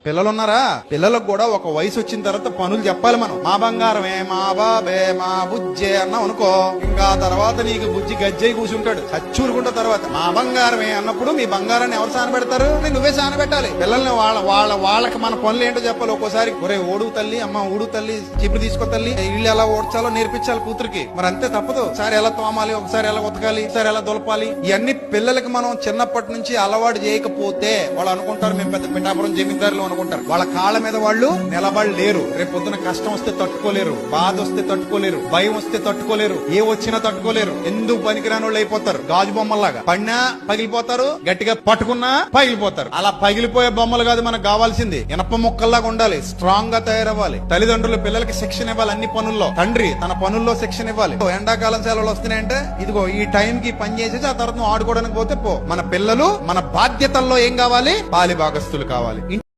పిల్లలున్నారా? పిల్లలకు కూడా ఒక వయసు వచ్చిన తర్వాత పనులు చెప్పాలి మనం. మా బంగారమే, మా బాబే, మా బుజ్జే అన్నావు అనుకో, ఇంకా తర్వాత నీకు బుజ్జి గజ్జయి కూర్చుంటాడు చచ్చూరుకుంటా. తర్వాత మా బంగారమే అన్నప్పుడు మీ బంగారాన్ని ఎవరు సానబెడతారు? నువ్వే సానబెట్టాలి. పిల్లల్ని వాళ్ళకి మన పనులు ఏంటో చెప్పాలి. ఒక్కోసారి ఒరే ఓడు తల్లి, అమ్మ ఊడు తల్లి, చిప్పుడు తీసుకో తల్లి, ఇల్లు ఎలా ఓడ్చాలో నేర్పించాలి కూతురికి. మరి అంతే, తప్పదు. ఒకసారి ఎలా తోమాలి, ఒకసారి ఎలా ఉతకాలి, ఒకసారి ఎలా దులపాలి, ఇవన్నీ పిల్లలకి మనం చిన్నప్పటి నుంచి అలవాటు చేయకపోతే వాళ్ళు అనుకుంటారు మేము పెద్ద పిఠాపురం జమీందారులు అనుకుంటారు. వాళ్ళ కాళ్ళ మీద వాళ్ళు నిలబడలేరు. రేపు పొద్దున కష్టం వస్తే తట్టుకోలేరు, బాధ వస్తే తట్టుకోలేరు, భయం వస్తే తట్టుకోలేరు, ఏ వచ్చినా తట్టుకోలేరు. ఎందుకు పనికిరాని వాళ్ళు అయిపోతారు. గాజు బొమ్మల్లాగా పడినా పగిలిపోతారు, గట్టిగా పట్టుకున్నా పగిలిపోతారు. అలా పగిలిపోయే బొమ్మలు కాదు మనకు కావాల్సింది. ఇనప ముక్కల్లాగా ఉండాలి, స్ట్రాంగ్ గా తయారవ్వాలి. తల్లిదండ్రులు పిల్లలకి శిక్షణ ఇవ్వాలి. అన్ని పనుల్లో తండ్రి తన పనుల్లో శిక్షణ ఇవ్వాలి. ఎండాకాలం సెలవులు వస్తున్నాయంటే ఇదిగో ఈ టైం కి పని చేసేసి ఆ తర్వాత నువ్వు ఆడుకోవడానికి పోతే పో. మన పిల్లలు మన బాధ్యతల్లో ఏం కావాలి? పాలి భాగస్తులు కావాలి.